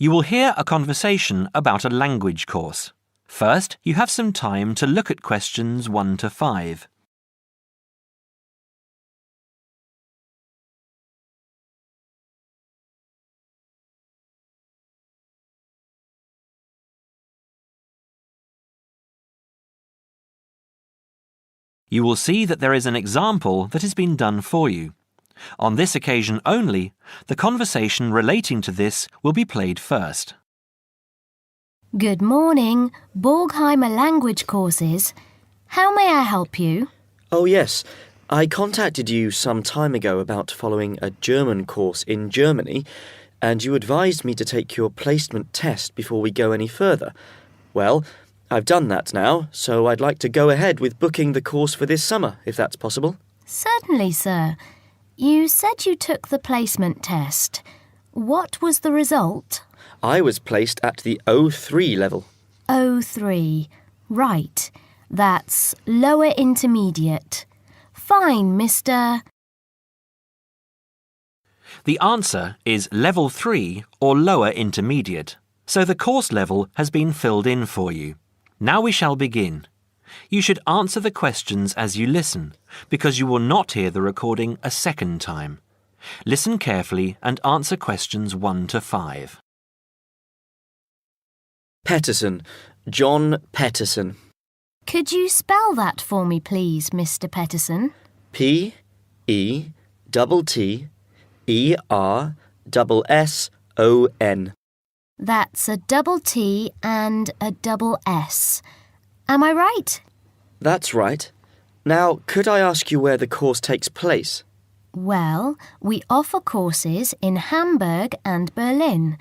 You will hear a conversation about a language course. First, you have some time to look at questions 1 to 5. You will see that there is an example that has been done for you. On this occasion only, the conversation relating to this will be played first. Good morning, Borgheimer language courses. How may I help you? Oh yes, I contacted you some time ago about following a German course in Germany, and you advised me to take your placement test before we go any further. Well, I've done that now, so I'd like to go ahead with booking the course for this summer, if that's possible. Certainly, sir. You said you took the placement test. What was the result? I was placed at the O3 level. O3. Right. That's lower intermediate. Fine, Mr. The answer is Level 3 or Lower Intermediate, so the course level has been filled in for you. Now we shall begin. You should answer the questions as you listen, because you will not hear the recording a second time. Listen carefully and answer questions 1 to 5. Petterson. John Petterson. Could you spell that for me, please, Mr. Petterson? P-E-T-T-E-R-S-S-O-N. That's a double T and a double S. Am I right? That's right. Now, could I ask you where the course takes place? Well, we offer courses in Hamburg and Berlin.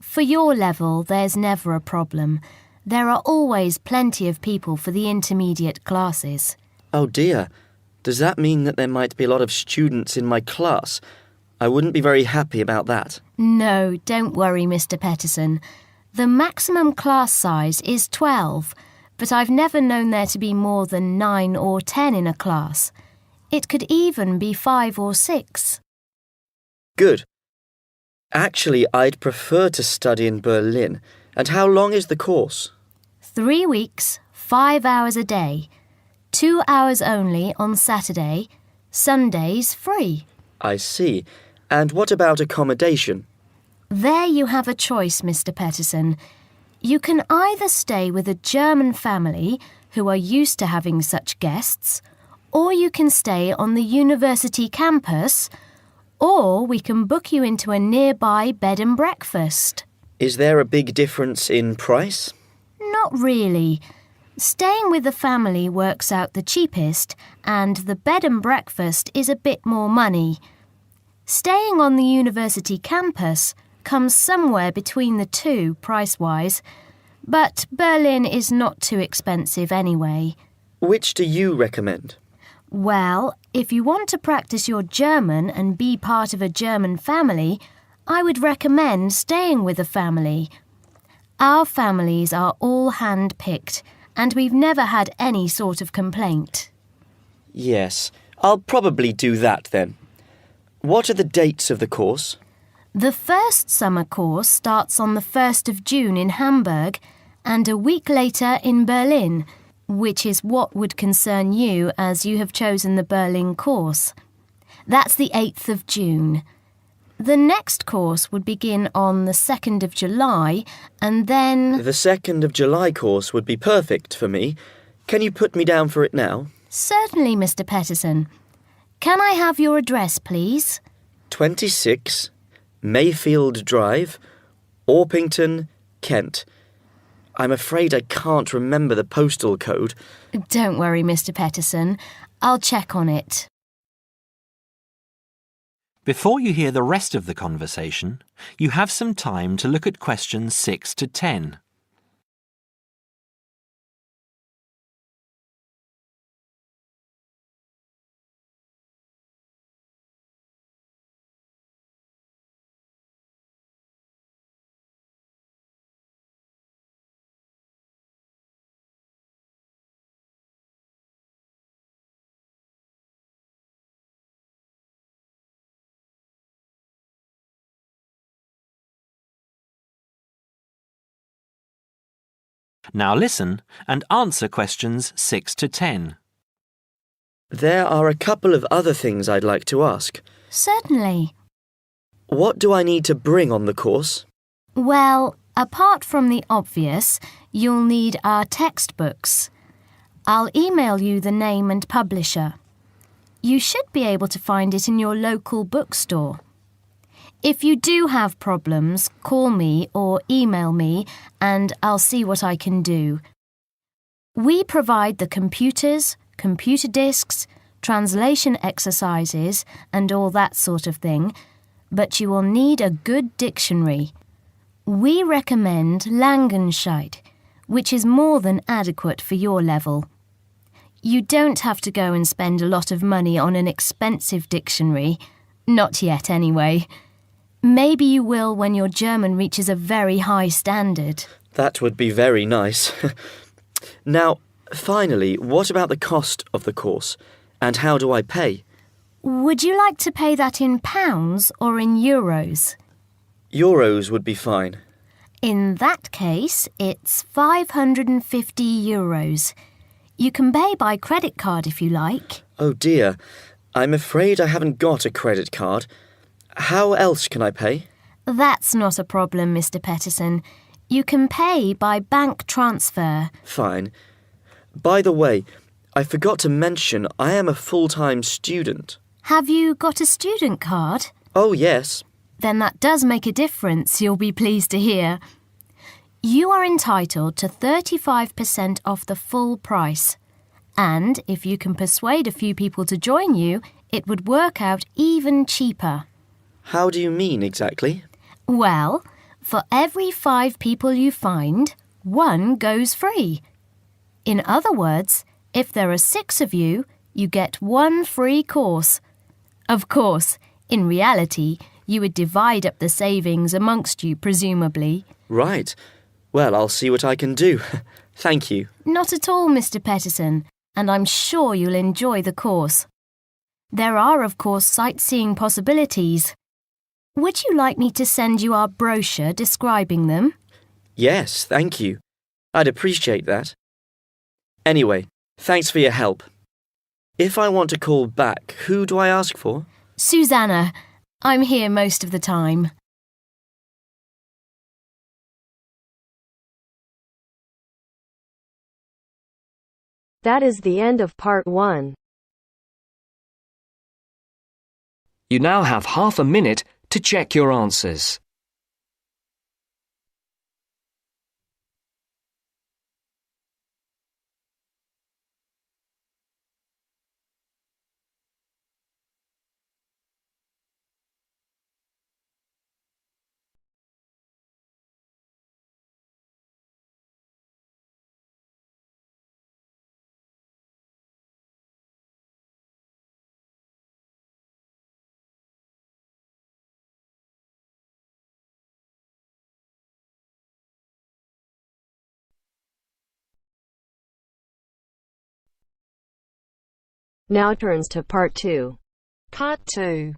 For your level, there's never a problem. There are always plenty of people for the intermediate classes. Oh dear. Does that mean that there might be a lot of students in my class? I wouldn't be very happy about that. No, don't worry, Mr. Petterson. The maximum class size is 12, but I've never known there to be more than 9 or 10 in a class. It could even be 5 or 6. Good. Actually, I'd prefer to study in Berlin. And how long is the course? 3 weeks, 5 hours a day. 2 hours only on Saturday. Sundays free. I see. And what about accommodation? There you have a choice, Mr. Petterson. You can either stay with a German family who are used to having such guests, or you can stay on the university campus, or we can book you into a nearby bed and breakfast. Is there a big difference in price? Not really. Staying with the family works out the cheapest, and the bed and breakfast is a bit more money. Staying on the university campus comes somewhere between the two price-wise, but Berlin is not too expensive anyway. Which do you recommend? Well, if you want to practice your German and be part of a German family, I would recommend staying with a family. Our families are all hand-picked, and we've never had any sort of complaint. Yes, I'll probably do that then. What are the dates of the course? The first summer course starts on the 1st of June in Hamburg and a week later in Berlin, which is what would concern you as you have chosen the Berlin course. That's the 8th of June. The next course would begin on the 2nd of July and then... The 2nd of July course would be perfect for me. Can you put me down for it now? Certainly, Mr. Petterson. Can I have your address, please? 26 Mayfield Drive, Orpington, Kent. I'm afraid I can't remember the postal code. Don't worry, Mr. Petterson. I'll check on it. Before you hear the rest of the conversation, you have some time to look at questions 6 to 10. Now listen and answer questions 6 to 10. There are a couple of other things I'd like to ask. Certainly. What do I need to bring on the course? Well, apart from the obvious, you'll need our textbooks. I'll email you the name and publisher. You should be able to find it in your local bookstore. If you do have problems, call me or email me and I'll see what I can do. We provide the computers, computer disks, translation exercises and all that sort of thing, but you will need a good dictionary. We recommend Langenscheidt, which is more than adequate for your level. You don't have to go and spend a lot of money on an expensive dictionary. Not yet, anyway. Maybe you will when your German reaches a very high standard. That would be very nice. Now, finally, what about the cost of the course? And how do I pay? Would you like to pay that in pounds or in euros? Euros would be fine. In that case, it's 550 euros. You can pay by credit card if you like. Oh dear, I'm afraid I haven't got a credit card. How else can I pay? That's not a problem, Mr. Peterson. You can pay by bank transfer. Fine. By the way, I forgot to mention I am a full-time student. Have you got a student card? Oh, yes. Then that does make a difference, you'll be pleased to hear. You are entitled to 35% off the full price. And if you can persuade a few people to join you, it would work out even cheaper. How do you mean exactly? Well, for every 5 people you find, 1 goes free. In other words, if there are 6 of you, you get 1 free course. Of course, in reality, you would divide up the savings amongst you, presumably. Right. Well, I'll see what I can do. Thank you. Not at all, Mr. Peterson, and I'm sure you'll enjoy the course. There are, of course, sightseeing possibilities. Would you like me to send you our brochure describing them? Yes, thank you. I'd appreciate that. Anyway, thanks for your help. If I want to call back, who do I ask for? Susanna. I'm here most of the time. That is the end of part 1. You now have half a minute to check your answers. Now turns to part 2. Part 2.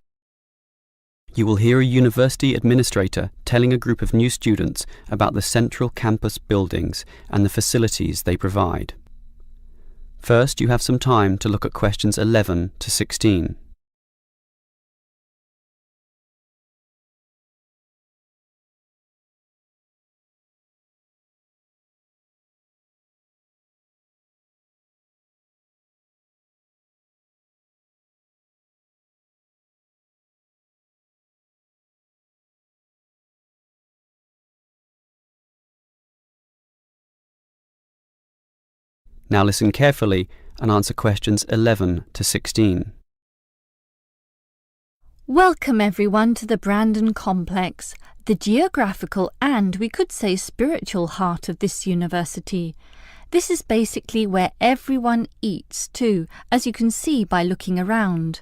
You will hear a university administrator telling a group of new students about the central campus buildings and the facilities they provide. First, you have some time to look at questions 11 to 16. Now listen carefully and answer questions 11 to 16. Welcome everyone to the Brandon Complex, the geographical and, we could say, spiritual heart of this university. This is basically where everyone eats too, as you can see by looking around.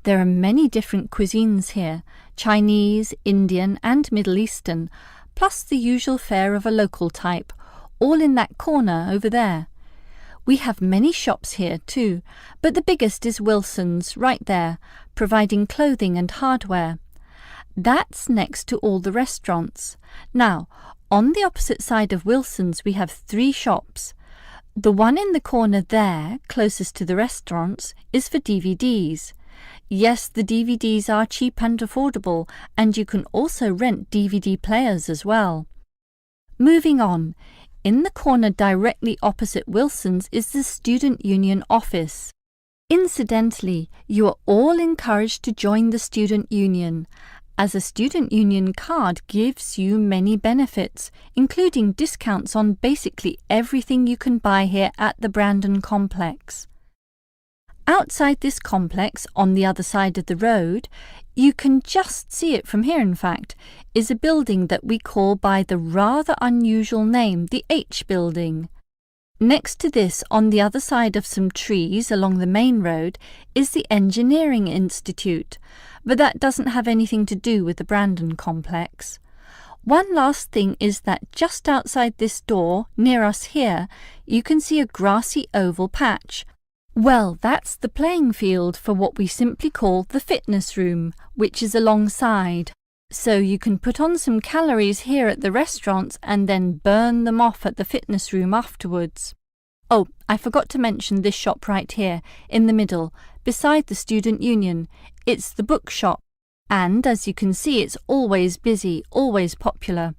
There are many different cuisines here, Chinese, Indian and Middle Eastern, plus the usual fare of a local type, all in that corner over there. We have many shops here too, but the biggest is Wilson's, right there, providing clothing and hardware. That's next to all the restaurants. Now, on the opposite side of Wilson's, we have 3 shops. The one in the corner there, closest to the restaurants, is for DVDs. Yes, the DVDs are cheap and affordable, and you can also rent DVD players as well. Moving on, in the corner directly opposite Wilson's is the Student Union office. Incidentally, you are all encouraged to join the Student Union, as a Student Union card gives you many benefits, including discounts on basically everything you can buy here at the Brandon Complex. Outside this complex, on the other side of the road, you can just see it from here in fact, is a building that we call by the rather unusual name the H Building. Next to this, on the other side of some trees along the main road, is the Engineering Institute, but that doesn't have anything to do with the Brandon Complex. One last thing is that just outside this door, near us here, you can see a grassy oval patch. Well, that's the playing field for what we simply call the fitness room, which is alongside. So you can put on some calories here at the restaurants and then burn them off at the fitness room afterwards. Oh, I forgot to mention this shop right here, in the middle, beside the Student Union. It's the bookshop, and as you can see, it's always busy, always popular.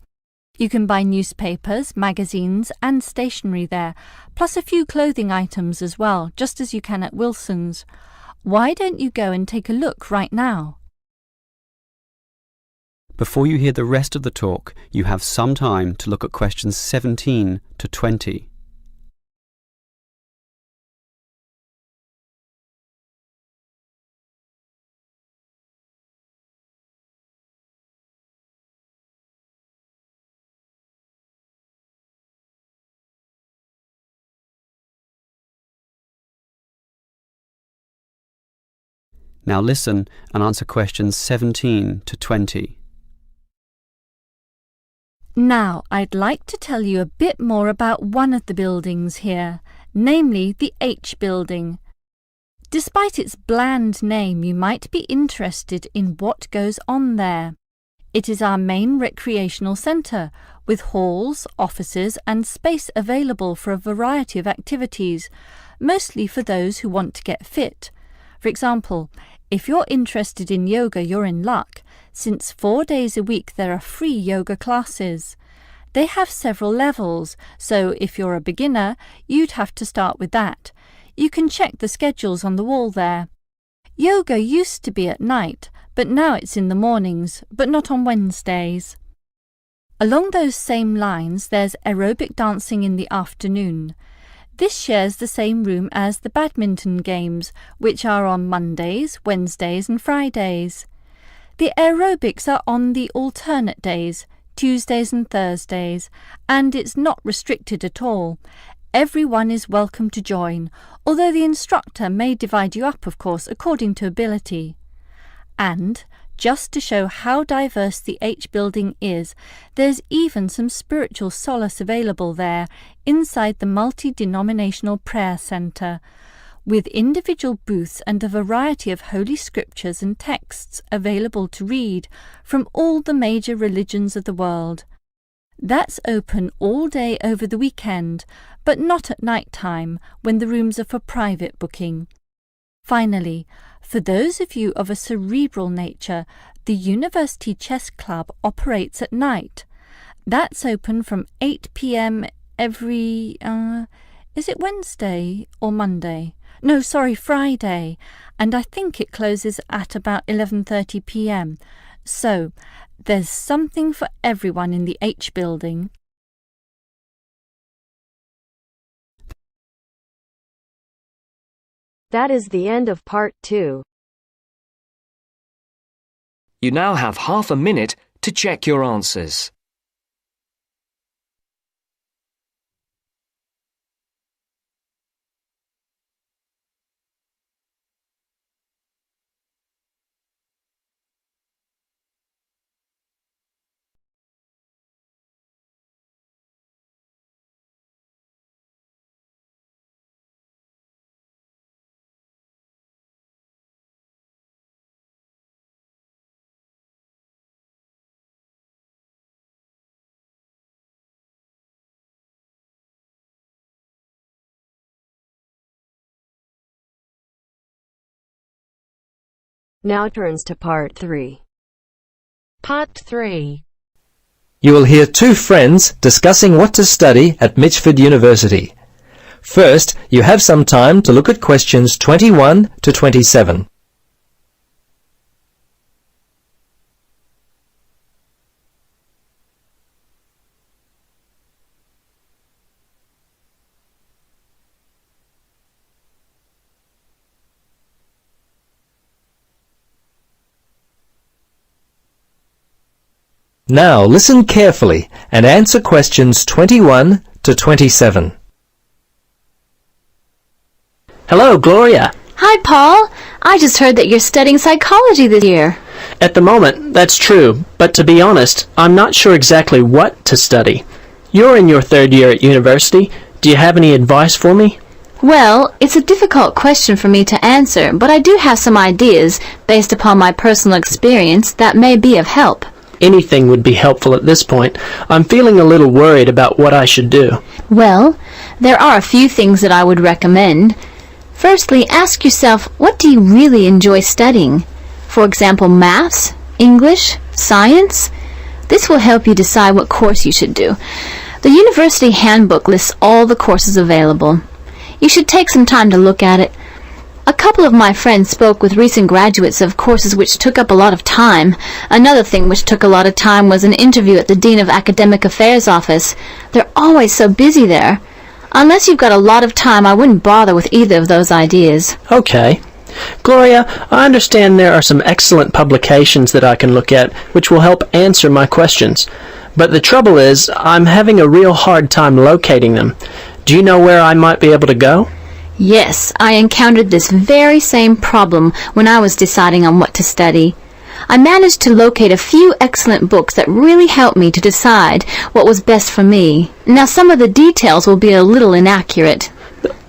You can buy newspapers, magazines, and stationery there, plus a few clothing items as well, just as you can at Wilson's. Why don't you go and take a look right now? Before you hear the rest of the talk, you have some time to look at questions 17 to 20. Now listen and answer questions 17 to 20. Now, I'd like to tell you a bit more about one of the buildings here, namely the H Building. Despite its bland name, you might be interested in what goes on there. It is our main recreational centre, with halls, offices and space available for a variety of activities, mostly for those who want to get fit. For example, if you're interested in yoga, you're in luck, since 4 days a week there are free yoga classes. They have several levels, so if you're a beginner, you'd have to start with that. You can check the schedules on the wall there. Yoga used to be at night, but now it's in the mornings, but not on Wednesdays. Along those same lines, there's aerobic dancing in the afternoon. This shares the same room as the badminton games, which are on Mondays, Wednesdays and Fridays. The aerobics are on the alternate days, Tuesdays and Thursdays, and it's not restricted at all. Everyone is welcome to join, although the instructor may divide you up, of course, according to ability. And, just to show how diverse the H Building is, there's even some spiritual solace available there inside the multi-denominational prayer centre, with individual booths and a variety of holy scriptures and texts available to read from all the major religions of the world. That's open all day over the weekend, but not at night time when the rooms are for private booking. Finally, for those of you of a cerebral nature, the University Chess Club operates at night. That's open from 8 p.m. every, is it Wednesday or Monday? No, sorry, Friday. And I think it closes at about 11:30 p.m. So, there's something for everyone in the H Building. That is the end of part 2. You now have half a minute to check your answers. Now turns to part 3. Part 3. You will hear two friends discussing what to study at Mitchford University. First, you have some time to look at questions 21 to 27. Now listen carefully and answer questions 21 to 27. Hello, Gloria. Hi, Paul. I just heard that you're studying psychology this year. At the moment, that's true, but to be honest, I'm not sure exactly what to study. You're in your third year at university. Do you have any advice for me? Well, it's a difficult question for me to answer, but I do have some ideas, based upon my personal experience, that may be of help. Anything would be helpful at this point. I'm feeling a little worried about what I should do. Well, there are a few things that I would recommend. Firstly, ask yourself, what do you really enjoy studying? For example, maths, English, science? This will help you decide what course you should do. The university handbook lists all the courses available. You should take some time to look at it. A couple of my friends spoke with recent graduates of courses which took up a lot of time. Another thing which took a lot of time was an interview at the Dean of Academic Affairs office. They're always so busy there. Unless you've got a lot of time, I wouldn't bother with either of those ideas. Okay. Gloria, I understand there are some excellent publications that I can look at which will help answer my questions. But the trouble is, I'm having a real hard time locating them. Do you know where I might be able to go? Yes, I encountered this very same problem when I was deciding on what to study. I managed to locate a few excellent books that really helped me to decide what was best for me. Now, some of the details will be a little inaccurate.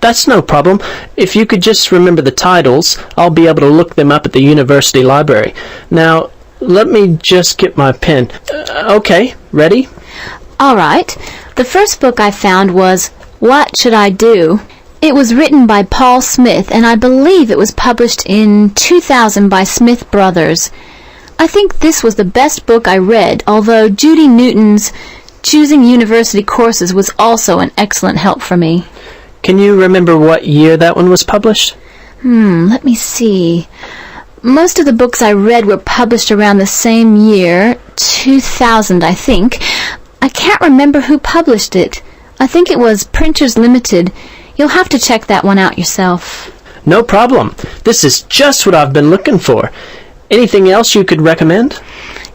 That's no problem. If you could just remember the titles, I'll be able to look them up at the university library. Now, let me just get my pen. Okay, ready? All right. The first book I found was What Should I Do? It was written by Paul Smith, and I believe it was published in 2000 by Smith Brothers. I think this was the best book I read, although Judy Newton's Choosing University Courses was also an excellent help for me. Can you remember what year that one was published? Let me see. Most of the books I read were published around the same year, 2000, I think. I can't remember who published it. I think it was Printers Limited. You'll have to check that one out yourself. No problem. This is just what I've been looking for. Anything else you could recommend?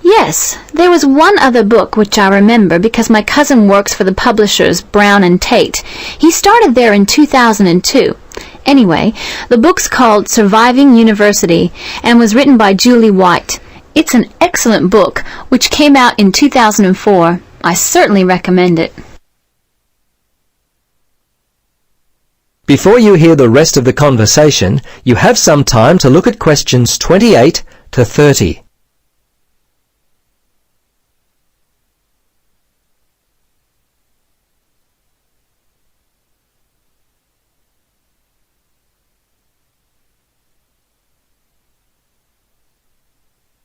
Yes, there was one other book which I remember because my cousin works for the publishers Brown and Tate. He started there in 2002. Anyway, the book's called Surviving University and was written by Julie White. It's an excellent book which came out in 2004. I certainly recommend it. Before you hear the rest of the conversation, you have some time to look at questions 28 to 30.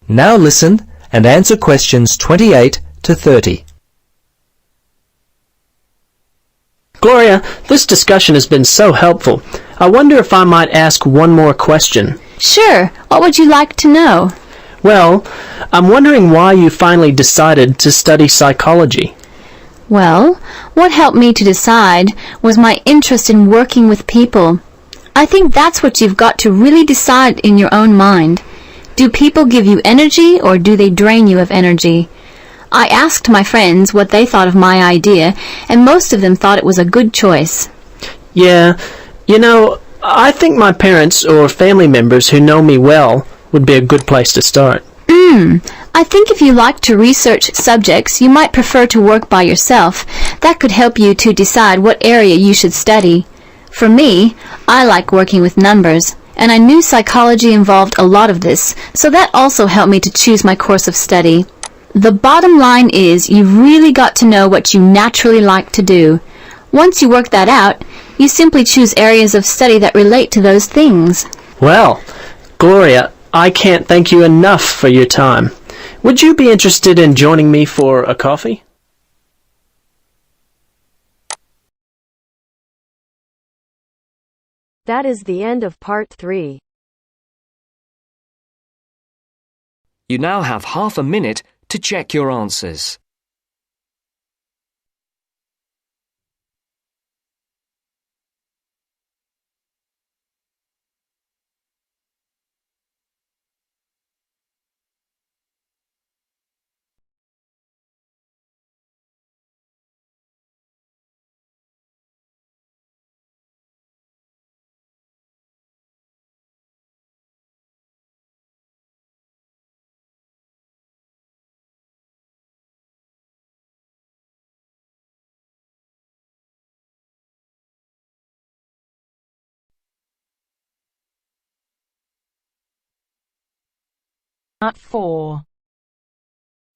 Now listen and answer questions 28 to 30. Gloria, this discussion has been so helpful. I wonder if I might ask one more question. Sure. What would you like to know? Well, I'm wondering why you finally decided to study psychology. Well, what helped me to decide was my interest in working with people. I think that's what you've got to really decide in your own mind. Do people give you energy or do they drain you of energy? I asked my friends what they thought of my idea, and most of them thought it was a good choice. Yeah, you know, I think my parents or family members who know me well would be a good place to start. I think if you like to research subjects, you might prefer to work by yourself. That could help you to decide what area you should study. For me, I like working with numbers, and I knew psychology involved a lot of this, so that also helped me to choose my course of study. The bottom line is you've really got to know what you naturally like to do. Once you work that out, you simply choose areas of study that relate to those things. Well, Gloria, I can't thank you enough for your time. Would you be interested in joining me for a coffee? That is the end of part 3. You now have half a minute to check your answers. Part 4.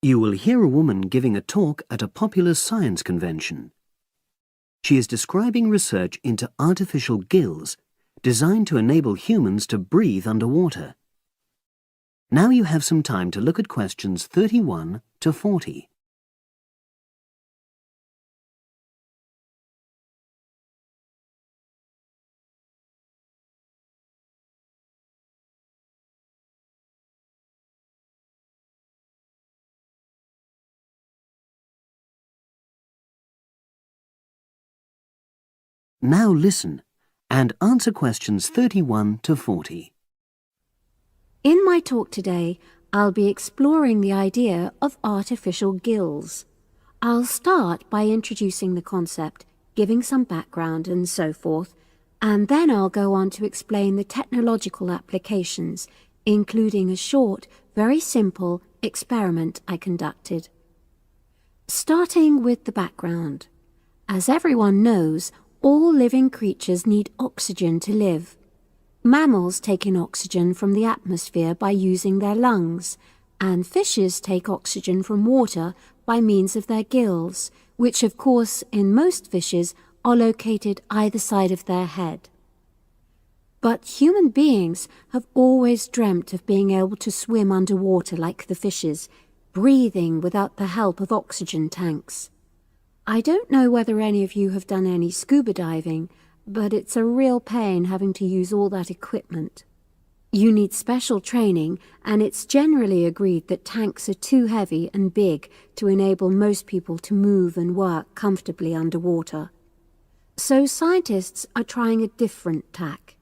You will hear a woman giving a talk at a popular science convention. She is describing research into artificial gills designed to enable humans to breathe underwater. Now you have some time to look at questions 31 to 40. Now listen and answer questions 31 to 40. In my talk today, I'll be exploring the idea of artificial gills. I'll start by introducing the concept, giving some background and so forth, and then I'll go on to explain the technological applications, including a short, very simple experiment I conducted. Starting with the background. As everyone knows, all living creatures need oxygen to live. Mammals take in oxygen from the atmosphere by using their lungs, and fishes take oxygen from water by means of their gills, which of course in most fishes are located either side of their head. But human beings have always dreamt of being able to swim underwater like the fishes, breathing without the help of oxygen tanks. I don't know whether any of you have done any scuba diving, but it's a real pain having to use all that equipment. You need special training, and it's generally agreed that tanks are too heavy and big to enable most people to move and work comfortably underwater. So scientists are trying a different tack.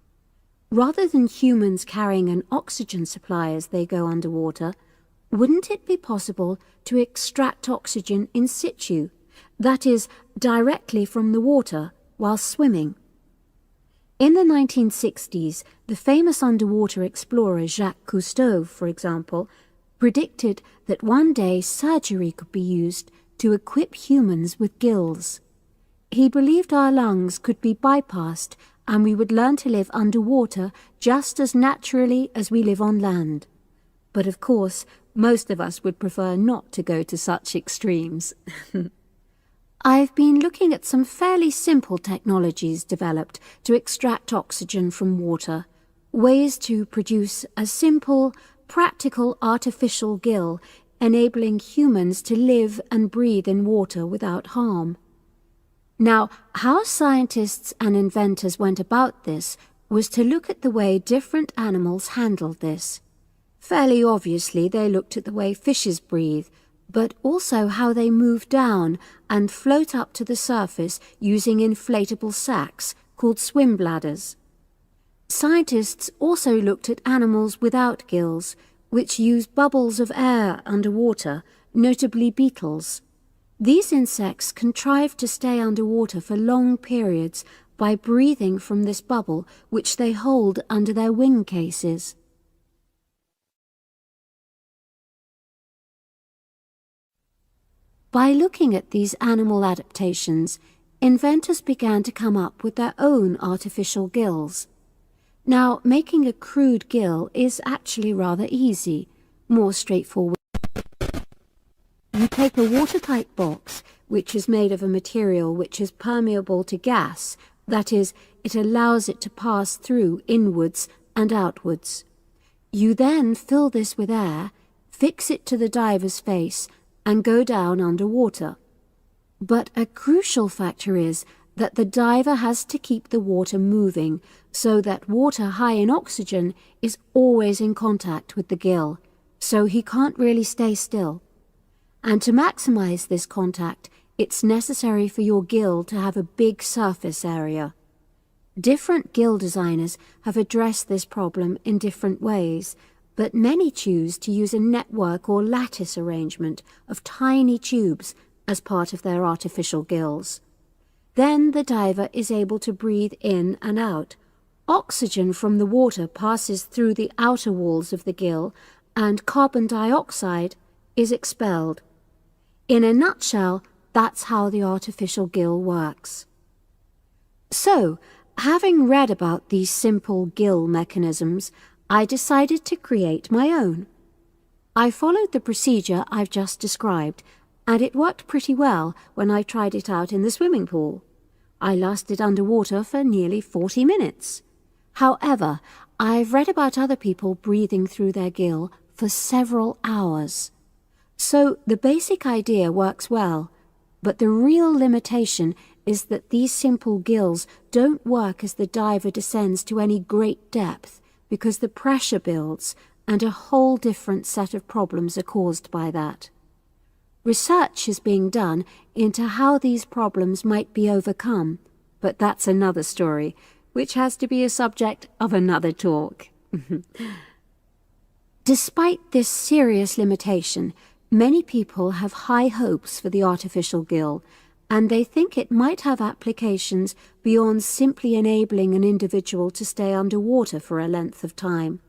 Rather than humans carrying an oxygen supply as they go underwater, wouldn't it be possible to extract oxygen in situ? That is, directly from the water while swimming. In the 1960s, the famous underwater explorer Jacques Cousteau, for example, predicted that one day surgery could be used to equip humans with gills. He believed our lungs could be bypassed and we would learn to live underwater just as naturally as we live on land. But of course, most of us would prefer not to go to such extremes. I've been looking at some fairly simple technologies developed to extract oxygen from water, ways to produce a simple, practical artificial gill enabling humans to live and breathe in water without harm. Now, how scientists and inventors went about this was to look at the way different animals handled this. Fairly obviously, they looked at the way fishes breathe, but also how they move down and float up to the surface using inflatable sacs called swim bladders. Scientists also looked at animals without gills, which use bubbles of air underwater, notably beetles. These insects contrive to stay underwater for long periods by breathing from this bubble, which they hold under their wing cases. By looking at these animal adaptations, inventors began to come up with their own artificial gills. Now, making a crude gill is actually rather easy, more straightforward. You take a watertight box, which is made of a material which is permeable to gas, that is, it allows it to pass through inwards and outwards. You then fill this with air, fix it to the diver's face, and go down underwater. But a crucial factor is that the diver has to keep the water moving so that water high in oxygen is always in contact with the gill, so he can't really stay still. And to maximize this contact, it's necessary for your gill to have a big surface area. Different gill designers have addressed this problem in different ways, but many choose to use a network or lattice arrangement of tiny tubes as part of their artificial gills. Then the diver is able to breathe in and out. Oxygen from the water passes through the outer walls of the gill, and carbon dioxide is expelled. In a nutshell, that's how the artificial gill works. So, having read about these simple gill mechanisms, I decided to create my own. I followed the procedure I've just described, and it worked pretty well when I tried it out in the swimming pool. I lasted underwater for nearly 40 minutes. However, I've read about other people breathing through their gill for several hours. So the basic idea works well, but the real limitation is that these simple gills don't work as the diver descends to any great depth because the pressure builds and a whole different set of problems are caused by that. Research is being done into how these problems might be overcome, but that's another story, which has to be a subject of another talk. Despite this serious limitation, many people have high hopes for the artificial gill, and they think it might have applications beyond simply enabling an individual to stay underwater for a length of time.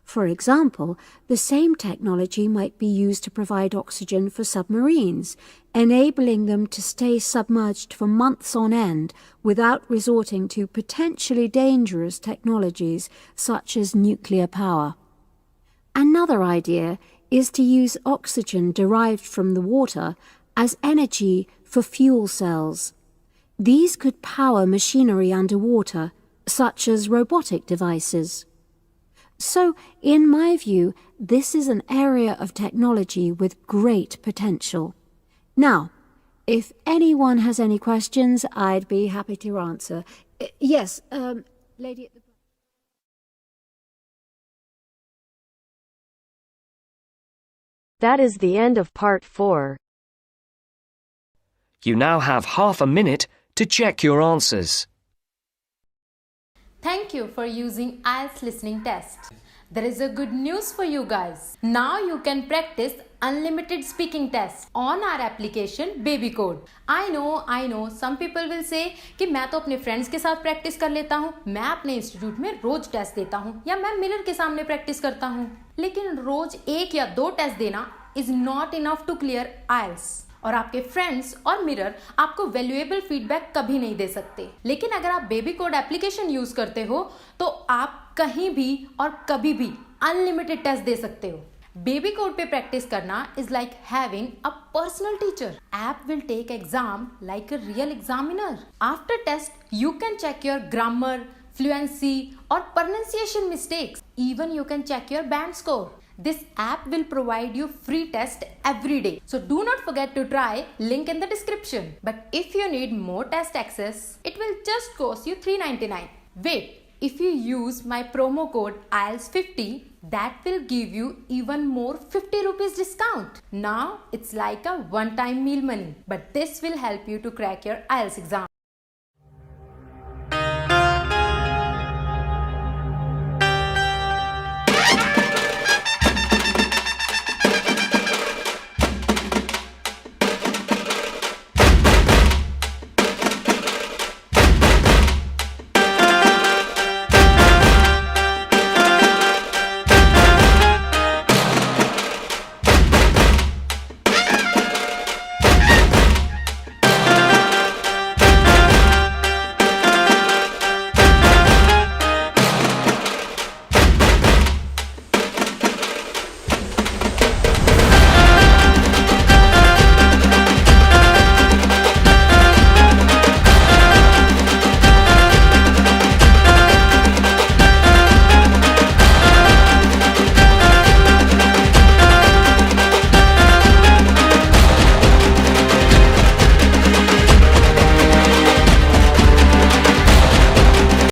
For example, the same technology might be used to provide oxygen for submarines, enabling them to stay submerged for months on end without resorting to potentially dangerous technologies such as nuclear power. Another idea is to use oxygen derived from the water as energy for fuel cells. These could power machinery underwater, such as robotic devices. So, in my view, this is an area of technology with great potential. Now, if anyone has any questions, I'd be happy to answer. Yes, lady at the... That is the end of part 4. You now have half a minute to check your answers. Thank you for using IELTS listening test. There is a good news for you guys. Now you can practice unlimited speaking tests on our application Baby Code. I know some people will say कि मैं तो अपने friends के साथ practice कर लेता हूँ, मैं अपने institute में रोज टेस्ट देता हूँ या मैं मिरर के सामने practice करता हूँ. लेकिन रोज 1 या 2 टेस्ट देना is not enough to clear IELTS. और आपके फ्रेंड्स और मिरर आपको वैल्यूएबल फीडबैक कभी नहीं दे सकते. लेकिन अगर आप बेबी कोड एप्लीकेशन यूज करते हो तो आप कहीं भी और कभी भी अनलिमिटेड टेस्ट दे सकते हो. बेबी कोड पे प्रैक्टिस करना is like having a personal teacher. App will take exam like a real examiner. After test you can check your grammar, fluency or pronunciation mistakes. Even you can check your band score. This app will provide you free test every day. So do not forget to try, link in the description. But if you need more test access, it will just cost you $3.99. Wait, if you use my promo code IELTS50, that will give you even more 50 rupees discount. Now it's like a one-time meal money, but this will help you to crack your IELTS exam.